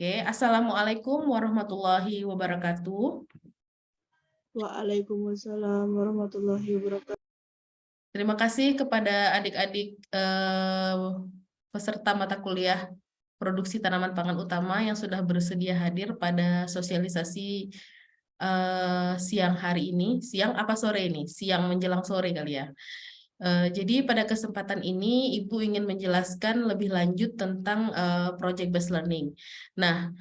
Oke, Assalamualaikum warahmatullahi wabarakatuh. Waalaikumsalam warahmatullahi wabarakatuh. Terima kasih kepada adik-adik peserta mata kuliah Produksi Tanaman Pangan Utama yang sudah bersedia hadir pada sosialisasi siang hari ini. Siang apa sore ini? Siang menjelang sore kali ya. Jadi pada kesempatan ini Ibu ingin menjelaskan lebih lanjut tentang project based learning. Nah,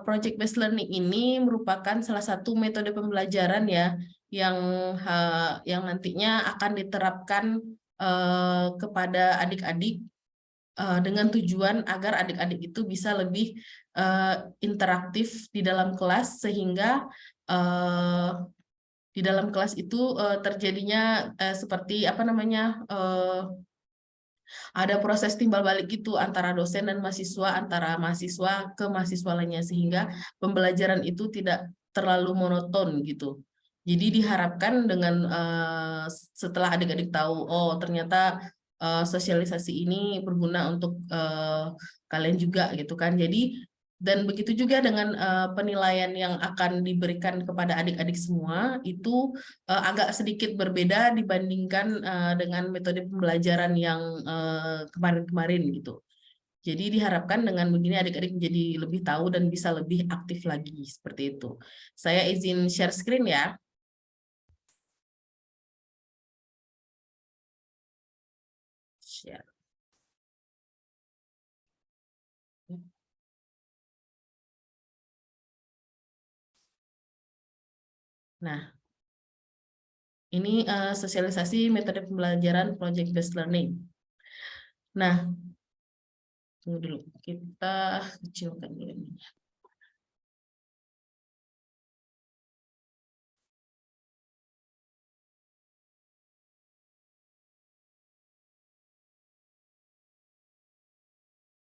project based learning ini merupakan salah satu metode pembelajaran ya yang nantinya akan diterapkan kepada adik-adik dengan tujuan agar adik-adik itu bisa lebih interaktif di dalam kelas sehingga di dalam kelas itu terjadinya seperti apa namanya ada proses timbal balik gitu antara dosen dan mahasiswa, antara mahasiswa ke mahasiswa lainnya sehingga pembelajaran itu tidak terlalu monoton gitu. Jadi diharapkan dengan setelah adik-adik tahu, oh ternyata sosialisasi ini berguna untuk kalian juga gitu kan. Jadi dan begitu juga dengan penilaian yang akan diberikan kepada adik-adik semua itu agak sedikit berbeda dibandingkan dengan metode pembelajaran yang kemarin-kemarin gitu. Jadi diharapkan dengan begini adik-adik menjadi lebih tahu dan bisa lebih aktif lagi seperti itu. Saya izin share screen ya. Share. Nah, ini sosialisasi metode pembelajaran project based learning. Nah, tunggu dulu, kita kecilkan dulu ini.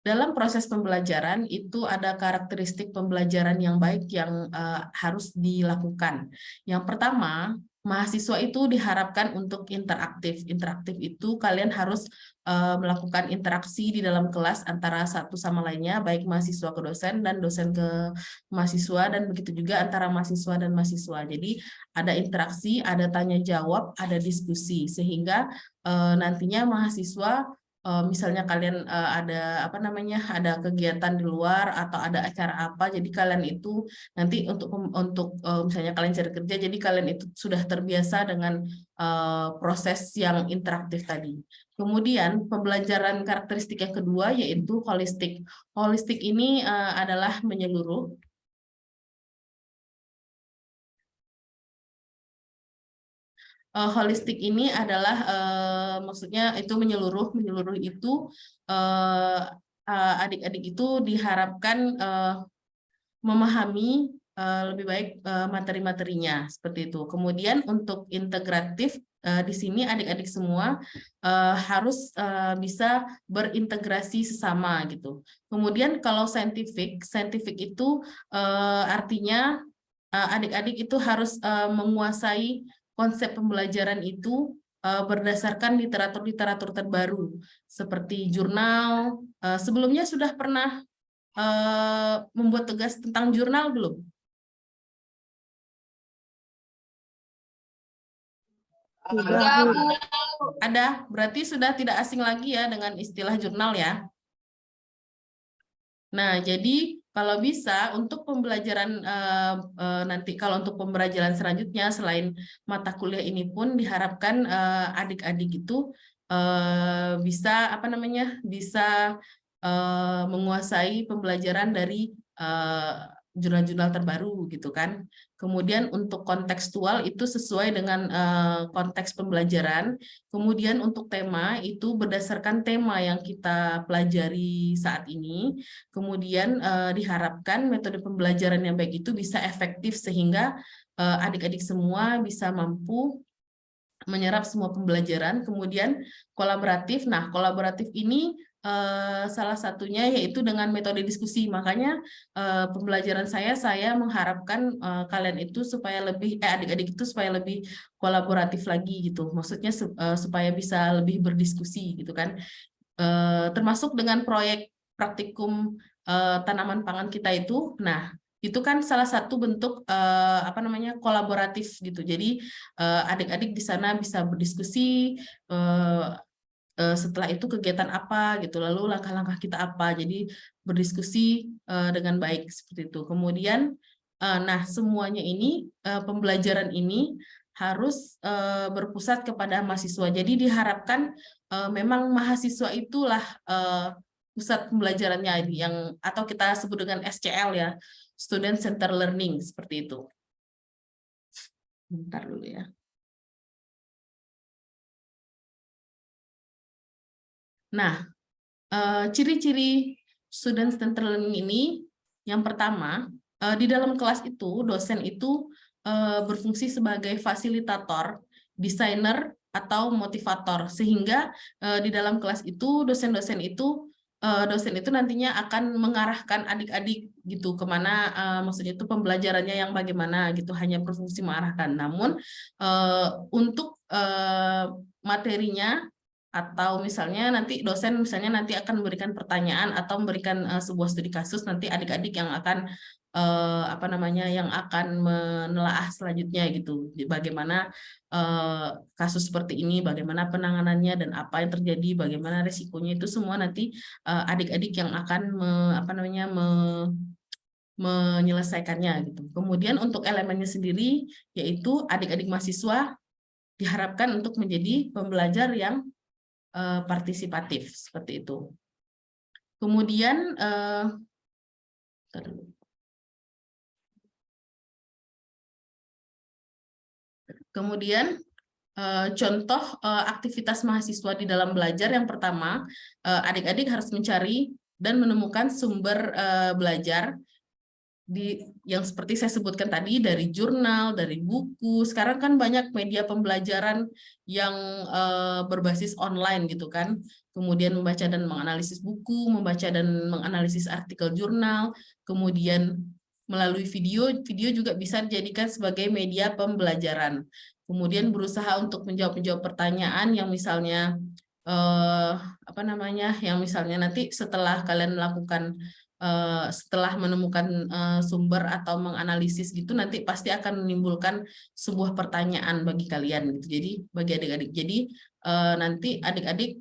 Dalam proses pembelajaran itu ada karakteristik pembelajaran yang baik yang harus dilakukan. Yang pertama, mahasiswa itu diharapkan untuk interaktif. Interaktif itu kalian harus melakukan interaksi di dalam kelas antara satu sama lainnya, baik mahasiswa ke dosen dan dosen ke mahasiswa, dan begitu juga antara mahasiswa dan mahasiswa. Jadi ada interaksi, ada tanya jawab, ada diskusi, sehingga nantinya mahasiswa misalnya kalian ada apa namanya ada kegiatan di luar atau ada acara apa, jadi kalian itu nanti untuk misalnya kalian cari kerja, jadi kalian itu sudah terbiasa dengan proses yang interaktif tadi. Kemudian pembelajaran karakteristik yang kedua yaitu holistik. Holistik ini adalah menyeluruh. Holistik ini adalah maksudnya itu menyeluruh itu adik-adik itu diharapkan memahami lebih baik materi-materinya seperti itu. Kemudian untuk integratif di sini adik-adik semua harus bisa berintegrasi sesama gitu. Kemudian kalau saintifik itu artinya adik-adik itu harus menguasai konsep pembelajaran itu berdasarkan literatur-literatur terbaru seperti jurnal. Sebelumnya sudah pernah membuat tugas tentang jurnal belum? Ada, berarti sudah tidak asing lagi ya dengan istilah jurnal ya. Nah, jadi kalau bisa untuk pembelajaran nanti kalau untuk pembelajaran selanjutnya selain mata kuliah ini pun diharapkan adik-adik itu bisa apa namanya bisa menguasai pembelajaran dari jurnal-jurnal terbaru gitu kan. Kemudian untuk kontekstual itu sesuai dengan konteks pembelajaran. Kemudian untuk tema itu berdasarkan tema yang kita pelajari saat ini. Kemudian diharapkan metode pembelajaran yang baik itu bisa efektif sehingga adik-adik semua bisa mampu menyerap semua pembelajaran. Kemudian kolaboratif. Nah, kolaboratif ini salah satunya yaitu dengan metode diskusi. Makanya pembelajaran saya mengharapkan kalian itu supaya lebih adik-adik itu supaya lebih kolaboratif lagi gitu. Maksudnya supaya bisa lebih berdiskusi gitu kan. Termasuk dengan proyek praktikum tanaman pangan kita itu. Nah, itu kan salah satu bentuk kolaboratif gitu. Jadi adik-adik di sana bisa berdiskusi, setelah itu kegiatan apa gitu, lalu langkah-langkah kita apa. Jadi berdiskusi dengan baik seperti itu. Kemudian, nah semuanya ini pembelajaran ini harus berpusat kepada mahasiswa. Jadi diharapkan memang mahasiswa itulah pusat pembelajarannya yang atau kita sebut dengan SCL ya, Student Center Learning seperti itu. Bentar dulu ya. Nah, ciri-ciri student center learning ini, yang pertama, di dalam kelas itu, dosen itu berfungsi sebagai fasilitator, desainer, atau motivator, sehingga di dalam kelas itu, dosen itu nantinya akan mengarahkan adik-adik gitu, kemana, maksudnya itu pembelajarannya yang bagaimana gitu, hanya berfungsi mengarahkan. Namun, untuk materinya, atau misalnya nanti dosen nanti akan memberikan pertanyaan atau memberikan sebuah studi kasus, nanti adik-adik yang akan yang akan menelaah selanjutnya gitu, bagaimana kasus seperti ini, bagaimana penanganannya dan apa yang terjadi, bagaimana resikonya, itu semua nanti adik-adik yang akan menyelesaikannya gitu. Kemudian untuk elemennya sendiri, yaitu adik-adik mahasiswa diharapkan untuk menjadi pembelajar yang partisipatif seperti itu. Kemudian contoh aktivitas mahasiswa di dalam belajar, yang pertama, adik-adik harus mencari dan menemukan sumber belajar yang seperti saya sebutkan tadi, dari jurnal, dari buku. Sekarang kan banyak media pembelajaran yang berbasis online gitu kan. Kemudian membaca dan menganalisis buku, membaca dan menganalisis artikel jurnal, kemudian melalui video juga bisa dijadikan sebagai media pembelajaran. Kemudian berusaha untuk menjawab pertanyaan yang misalnya yang misalnya nanti setelah kalian melakukan setelah menemukan sumber atau menganalisis gitu, nanti pasti akan menimbulkan sebuah pertanyaan bagi kalian gitu. Jadi bagi adik-adik, jadi nanti adik-adik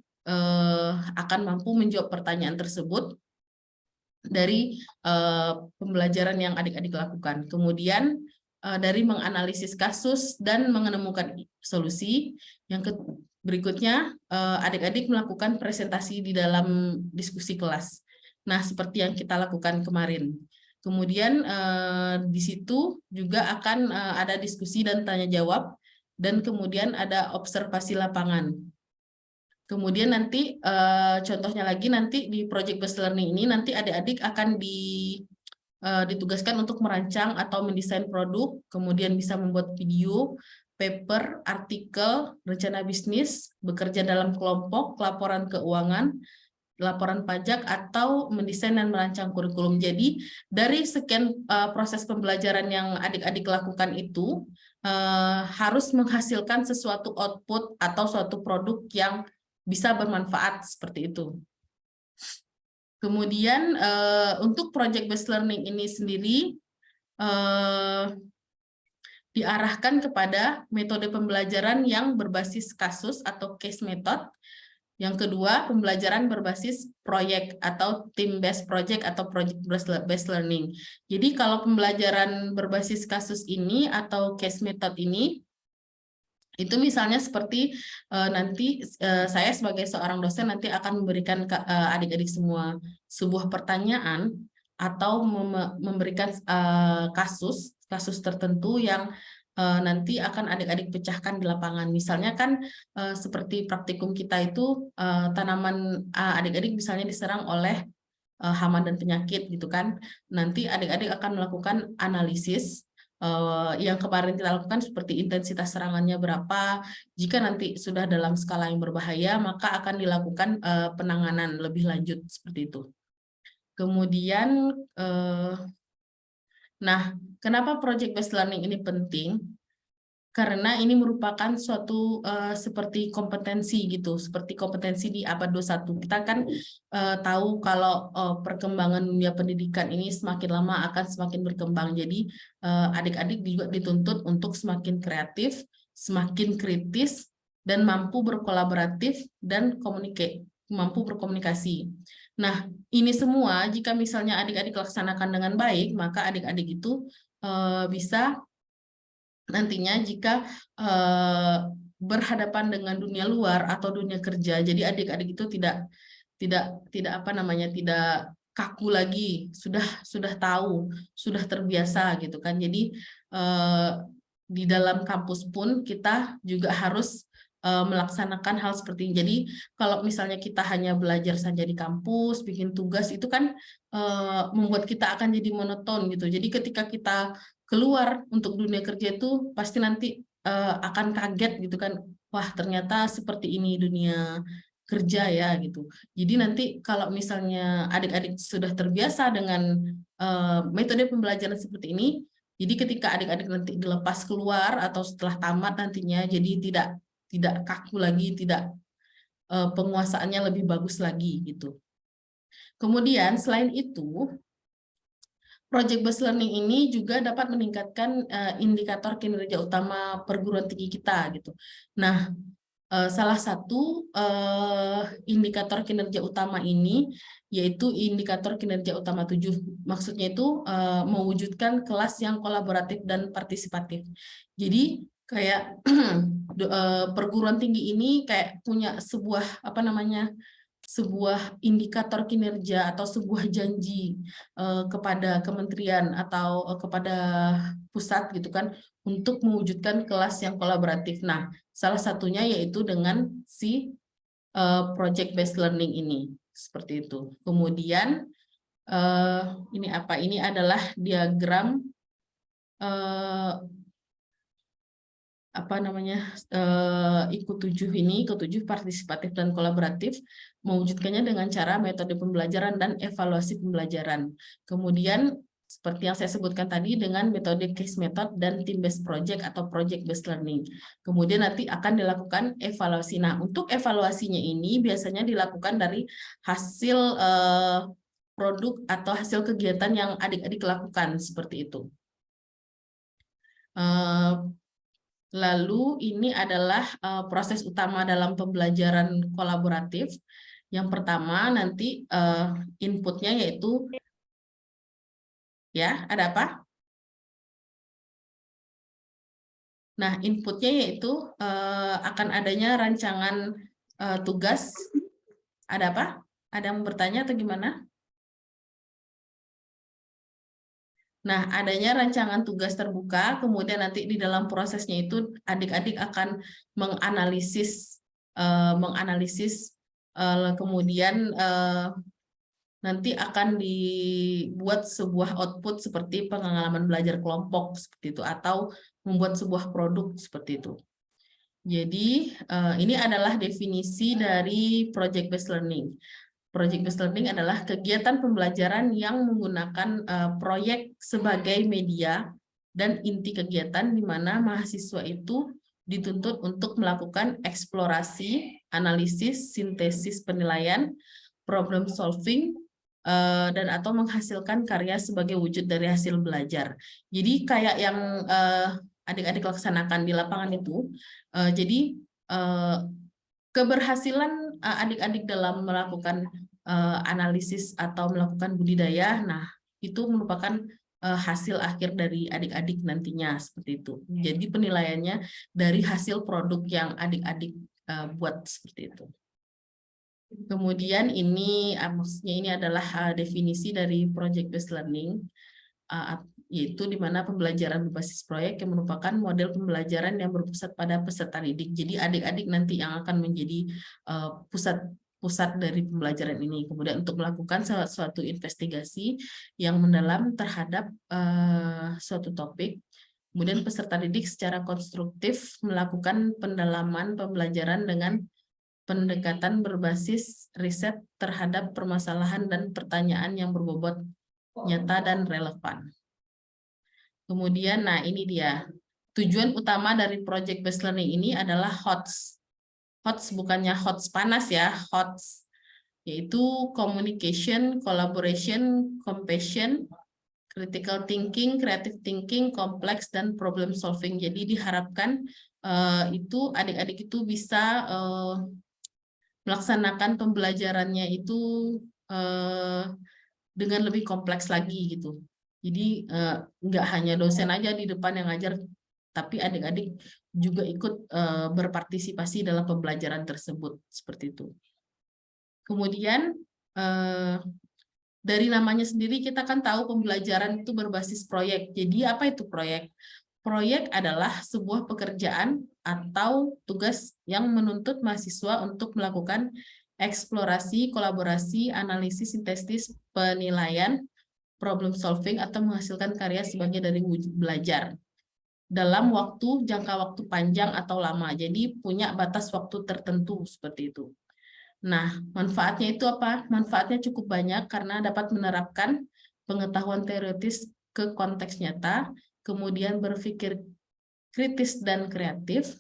akan mampu menjawab pertanyaan tersebut dari pembelajaran yang adik-adik lakukan. Kemudian dari menganalisis kasus dan menemukan solusi. Yang berikutnya, adik-adik melakukan presentasi di dalam diskusi kelas. Nah, seperti yang kita lakukan kemarin. Kemudian di situ juga akan ada diskusi dan tanya jawab, dan kemudian ada observasi lapangan. Kemudian nanti contohnya lagi, nanti di project based learning ini nanti adik-adik akan ditugaskan untuk merancang atau mendesain produk, kemudian bisa membuat video, paper, artikel, rencana bisnis, bekerja dalam kelompok, laporan keuangan, laporan pajak, atau mendesain dan merancang kurikulum. Jadi dari sekian proses pembelajaran yang adik-adik lakukan itu harus menghasilkan sesuatu output atau suatu produk yang bisa bermanfaat seperti itu. Kemudian untuk project based learning ini sendiri diarahkan kepada metode pembelajaran yang berbasis kasus atau case method. Yang kedua, pembelajaran berbasis proyek atau team based project atau project based learning. Jadi kalau pembelajaran berbasis kasus ini atau case method ini, itu misalnya seperti nanti saya sebagai seorang dosen nanti akan memberikan adik-adik semua sebuah pertanyaan atau memberikan kasus tertentu yang nanti akan adik-adik pecahkan di lapangan. Misalnya kan seperti praktikum kita itu tanaman adik-adik misalnya diserang oleh hama dan penyakit gitu kan. Nanti adik-adik akan melakukan analisis yang kemarin kita lakukan, seperti intensitas serangannya berapa. Jika nanti sudah dalam skala yang berbahaya, maka akan dilakukan penanganan lebih lanjut seperti itu. Kemudian, nah, kenapa project based learning ini penting? karena ini merupakan suatu seperti kompetensi gitu, seperti kompetensi di abad 21. Kita kan tahu kalau perkembangan dunia pendidikan ini semakin lama akan semakin berkembang. Jadi adik-adik juga dituntut untuk semakin kreatif, semakin kritis, dan mampu berkolaboratif dan mampu berkomunikasi. Nah, ini semua jika misalnya adik-adik laksanakan dengan baik, maka adik-adik itu bisa nantinya jika berhadapan dengan dunia luar atau dunia kerja, jadi adik-adik itu tidak apa namanya, tidak kaku lagi, sudah tahu, sudah terbiasa gitu kan. Jadi di dalam kampus pun kita juga harus melaksanakan hal seperti ini. Jadi kalau misalnya kita hanya belajar saja di kampus, bikin tugas, itu kan membuat kita akan jadi monoton gitu. Jadi ketika kita keluar untuk dunia kerja itu pasti nanti akan kaget gitu kan. Wah, ternyata seperti ini dunia kerja ya gitu. Jadi nanti kalau misalnya adik-adik sudah terbiasa dengan metode pembelajaran seperti ini, jadi ketika adik-adik nanti dilepas keluar atau setelah tamat nantinya, jadi tidak kaku lagi, tidak penguasaannya lebih bagus lagi gitu. Kemudian selain itu, Project Based Learning ini juga dapat meningkatkan indikator kinerja utama perguruan tinggi kita gitu. Nah, salah satu indikator kinerja utama ini yaitu indikator kinerja utama 7. Maksudnya itu mewujudkan kelas yang kolaboratif dan partisipatif. Jadi kayak perguruan tinggi ini kayak punya sebuah apa namanya, sebuah indikator kinerja atau sebuah janji kepada kementerian atau kepada pusat gitu kan untuk mewujudkan kelas yang kolaboratif. Nah, salah satunya yaitu dengan si project based learning ini seperti itu. Kemudian ini apa? Ini adalah diagram apa namanya, ikut 7 ini, ikut 7 partisipatif dan kolaboratif, mewujudkannya dengan cara metode pembelajaran dan evaluasi pembelajaran. Kemudian seperti yang saya sebutkan tadi dengan metode case method dan team based project atau project based learning. Kemudian nanti akan dilakukan evaluasi. Nah, untuk evaluasinya ini biasanya dilakukan dari hasil produk atau hasil kegiatan yang adik-adik lakukan seperti itu. Lalu ini adalah proses utama dalam pembelajaran kolaboratif. Yang pertama nanti inputnya yaitu, ya ada apa? Nah, inputnya yaitu akan adanya rancangan tugas. Ada apa? Ada yang bertanya atau gimana? Nah, adanya rancangan tugas terbuka, kemudian nanti di dalam prosesnya itu adik-adik akan menganalisis, kemudian nanti akan dibuat sebuah output seperti pengalaman belajar kelompok seperti itu, atau membuat sebuah produk seperti itu. Jadi ini adalah definisi dari project based learning. Project based learning adalah kegiatan pembelajaran yang menggunakan proyek sebagai media dan inti kegiatan di mana mahasiswa itu dituntut untuk melakukan eksplorasi, analisis, sintesis penilaian, problem solving, dan atau menghasilkan karya sebagai wujud dari hasil belajar. Jadi kayak yang adik-adik laksanakan di lapangan itu, jadi keberhasilan adik-adik dalam melakukan analisis atau melakukan budidaya, nah itu merupakan hasil akhir dari adik-adik nantinya seperti itu. Jadi penilaiannya dari hasil produk yang adik-adik buat seperti itu. Kemudian ini maksudnya ini adalah definisi dari project based learning, yaitu di mana pembelajaran berbasis proyek yang merupakan model pembelajaran yang berpusat pada peserta didik. Jadi adik-adik nanti yang akan menjadi pusat dari pembelajaran ini. Kemudian untuk melakukan suatu investigasi yang mendalam terhadap suatu topik. Kemudian peserta didik secara konstruktif melakukan pendalaman pembelajaran dengan pendekatan berbasis riset terhadap permasalahan dan pertanyaan yang berbobot nyata dan relevan. Kemudian, nah ini dia. tujuan utama dari project based learning ini adalah HOTS. HOTS bukannya HOTS panas ya, HOTS, yaitu communication, collaboration, compassion, critical thinking, creative thinking, complex, dan problem solving. Jadi diharapkan itu adik-adik itu bisa melaksanakan pembelajarannya itu dengan lebih kompleks lagi gitu. Jadi nggak hanya dosen aja di depan yang ngajar, tapi adik-adik juga ikut berpartisipasi dalam pembelajaran tersebut seperti itu. Kemudian dari namanya sendiri kita kan tahu pembelajaran itu berbasis proyek. Jadi apa itu proyek? Proyek adalah sebuah pekerjaan atau tugas yang menuntut mahasiswa untuk melakukan eksplorasi, kolaborasi, analisis, sintesis, penilaian, problem solving, atau menghasilkan karya sebagai dari wujud belajar dalam jangka waktu panjang atau lama. Jadi punya batas waktu tertentu seperti itu. Nah, manfaatnya itu apa? Manfaatnya cukup banyak karena dapat menerapkan pengetahuan teoretis ke konteks nyata, kemudian berpikir kritis dan kreatif,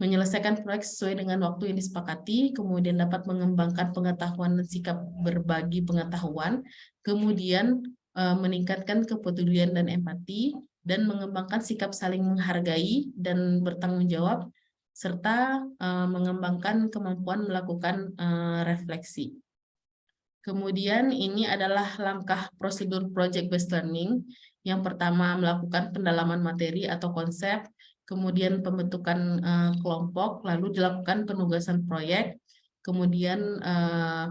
menyelesaikan proyek sesuai dengan waktu yang disepakati, kemudian dapat mengembangkan pengetahuan dan sikap berbagi pengetahuan, kemudian meningkatkan kepedulian dan empati, dan mengembangkan sikap saling menghargai dan bertanggung jawab, serta mengembangkan kemampuan melakukan refleksi. Kemudian ini adalah langkah prosedur project-based learning. Yang pertama melakukan pendalaman materi atau konsep, kemudian pembentukan kelompok, lalu dilakukan penugasan proyek, kemudian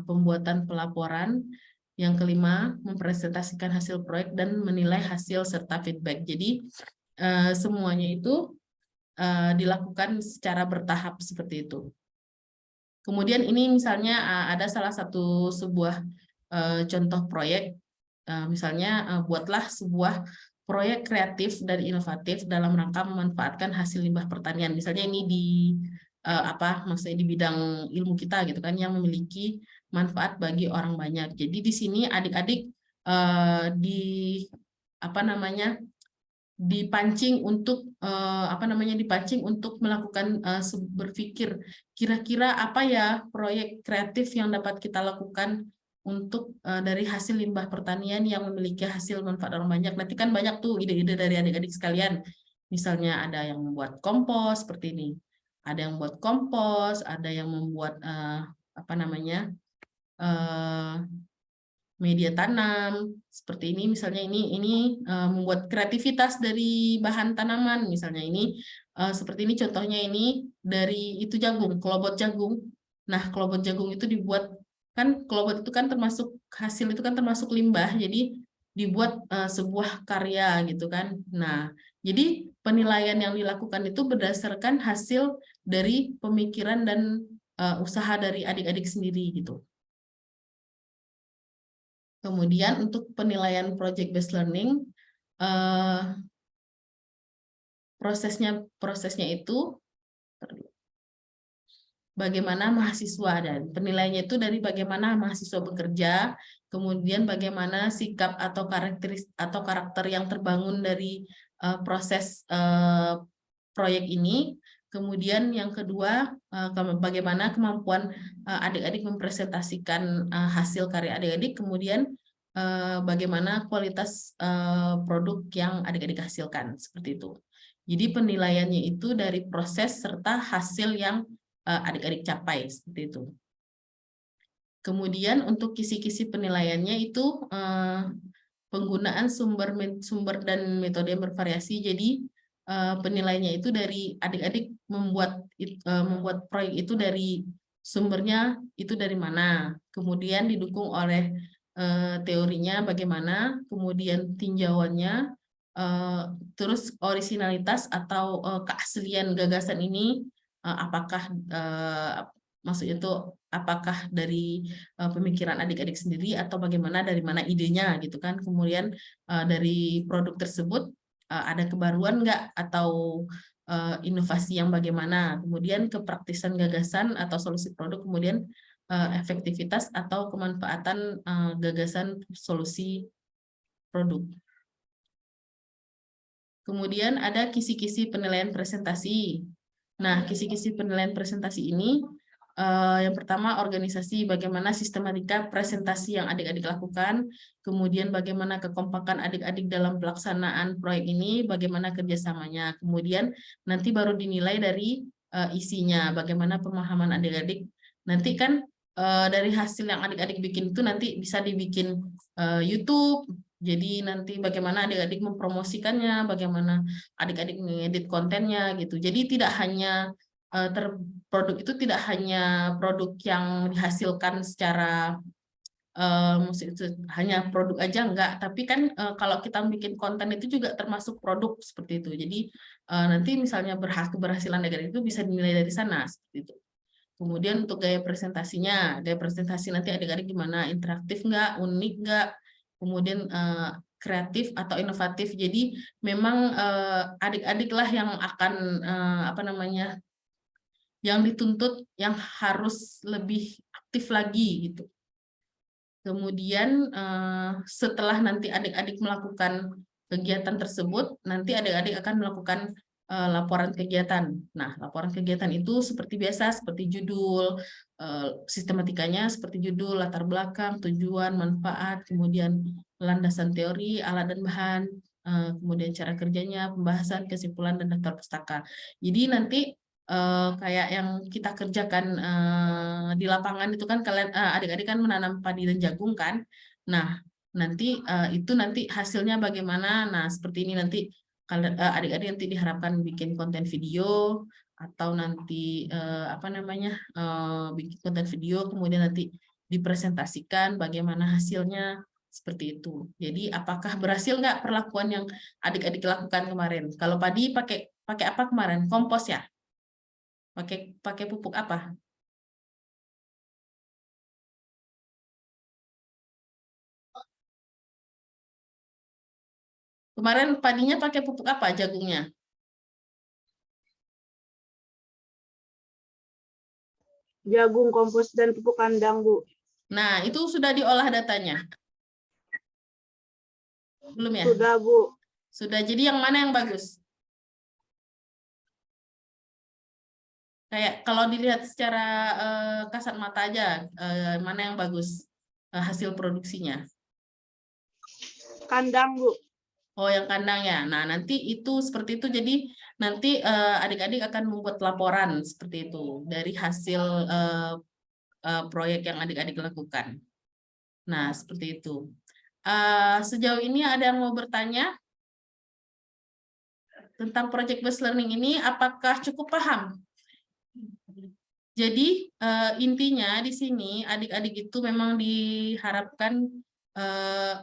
pembuatan pelaporan, yang kelima mempresentasikan hasil proyek dan menilai hasil serta feedback. Jadi semuanya itu dilakukan secara bertahap seperti itu. Kemudian ini misalnya ada salah satu sebuah contoh proyek, misalnya buatlah sebuah proyek kreatif dan inovatif dalam rangka memanfaatkan hasil limbah pertanian. Misalnya ini di maksudnya di bidang ilmu kita gitu kan, yang memiliki manfaat bagi orang banyak. Jadi di sini adik-adik dipancing untuk melakukan berpikir kira-kira apa ya proyek kreatif yang dapat kita lakukan untuk dari hasil limbah pertanian yang memiliki hasil manfaat orang banyak. Nanti kan banyak tuh ide-ide dari adik-adik sekalian. Misalnya ada yang membuat kompos seperti ini, ada yang membuat kompos, ada yang membuat media tanam seperti ini. Misalnya ini membuat kreativitas dari bahan tanaman, misalnya ini seperti ini contohnya, ini dari itu jagung, kelobot jagung. Nah, kelobot jagung itu dibuat, kan kelobot itu kan termasuk hasil, itu kan termasuk limbah, jadi dibuat sebuah karya gitu kan. Nah, jadi penilaian yang dilakukan itu berdasarkan hasil dari pemikiran dan usaha dari adik-adik sendiri gitu. Kemudian untuk penilaian project-based learning, prosesnya itu bagaimana mahasiswa, dan penilaiannya itu dari bagaimana mahasiswa bekerja, kemudian bagaimana sikap atau karakter yang terbangun dari proses proyek ini. Kemudian yang kedua, bagaimana kemampuan adik-adik mempresentasikan hasil karya adik-adik, kemudian bagaimana kualitas produk yang adik-adik hasilkan, seperti itu. Jadi penilaiannya itu dari proses serta hasil yang adik-adik capai, seperti itu. Kemudian untuk kisi-kisi penilaiannya itu penggunaan sumber dan metode yang bervariasi. Jadi penilaiannya itu dari adik-adik membuat proyek itu dari sumbernya itu dari mana, kemudian didukung oleh teorinya bagaimana, kemudian tinjauannya, terus originalitas atau keaslian gagasan ini apakah maksudnya itu apakah dari pemikiran adik-adik sendiri atau bagaimana, dari mana idenya gitu kan. Kemudian dari produk tersebut ada kebaruan nggak atau inovasi yang bagaimana, kemudian kepraktisan gagasan atau solusi produk, kemudian efektivitas atau kemanfaatan gagasan solusi produk. Kemudian ada kisi-kisi penilaian presentasi. Nah, kisi-kisi penilaian presentasi ini yang pertama organisasi, bagaimana sistematika presentasi yang adik-adik lakukan, kemudian bagaimana kekompakan adik-adik dalam pelaksanaan proyek ini, bagaimana kerjasamanya, kemudian nanti baru dinilai dari isinya, bagaimana pemahaman adik-adik. Nanti kan dari hasil yang adik-adik bikin itu nanti bisa dibikin YouTube. Jadi nanti bagaimana adik-adik mempromosikannya, bagaimana adik-adik mengedit kontennya gitu. Jadi tidak hanya produk itu tidak hanya produk yang dihasilkan secara hanya produk aja enggak, tapi kan kalau kita bikin konten itu juga termasuk produk seperti itu. Jadi nanti misalnya keberhasilan adik-adik itu bisa dinilai dari sana seperti itu. Kemudian untuk gaya presentasinya, gaya presentasi nanti adik-adik gimana, interaktif nggak, unik nggak, kemudian kreatif atau inovatif. Jadi memang adik-adik lah yang akan apa namanya, yang dituntut, yang harus lebih aktif lagi gitu. Kemudian setelah nanti adik-adik melakukan kegiatan tersebut, nanti adik-adik akan melakukan laporan kegiatan. Nah, laporan kegiatan itu seperti biasa, seperti judul, sistematikanya seperti judul, latar belakang, tujuan, manfaat, kemudian landasan teori, alat dan bahan, kemudian cara kerjanya, pembahasan, kesimpulan, dan daftar pustaka. Jadi nanti kayak yang kita kerjakan di lapangan itu kan kalian adik-adik kan menanam padi dan jagung kan. Nah, nanti itu nanti hasilnya bagaimana? Nah, seperti ini nanti adik-adik nanti diharapkan bikin konten video atau nanti apa namanya? Bikin konten video kemudian nanti dipresentasikan bagaimana hasilnya seperti itu. Jadi apakah berhasil nggak perlakuan yang adik-adik lakukan kemarin? Kalau padi pakai apa kemarin? Kompos ya? Pakai pupuk apa? Kemarin padinya pakai pupuk apa jagungnya? Jagung, kompos, dan pupuk kandang, Bu. Nah, itu sudah diolah datanya? Belum ya? Sudah, Bu. Sudah. Jadi yang mana yang bagus? Kayak kalau dilihat secara kasat mata aja, mana yang bagus hasil produksinya? Kandang, Bu. Oh, yang kandang ya. Nah, nanti itu seperti itu. Jadi nanti adik-adik akan membuat laporan seperti itu dari hasil proyek yang adik-adik lakukan. Nah, seperti itu. Sejauh ini ada yang mau bertanya tentang project based learning ini? Apakah cukup paham? Jadi intinya di sini adik-adik itu memang diharapkan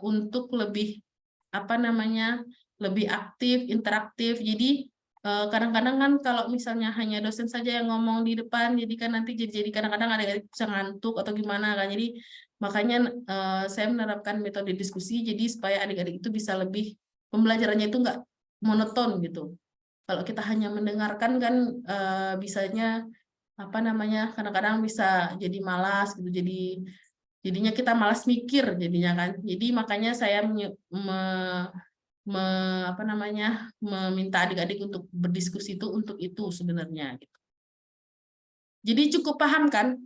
untuk lebih apa namanya, lebih aktif, interaktif. Jadi kadang-kadang kan kalau misalnya hanya dosen saja yang ngomong di depan, jadi kan nanti jadi kadang-kadang adik-adik bisa ngantuk atau gimana kan. Jadi makanya saya menerapkan metode diskusi, jadi supaya adik-adik itu bisa lebih pembelajarannya itu nggak monoton gitu. Kalau kita hanya mendengarkan kan bisanya apa namanya, kadang-kadang bisa jadi malas gitu, jadinya kita malas mikir jadinya kan. Jadi makanya saya apa namanya, meminta adik-adik untuk berdiskusi itu untuk itu sebenarnya gitu. Jadi cukup paham kan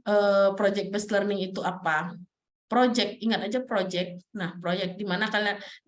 project based learning itu apa? Project, ingat aja project. Nah, project di mana kalian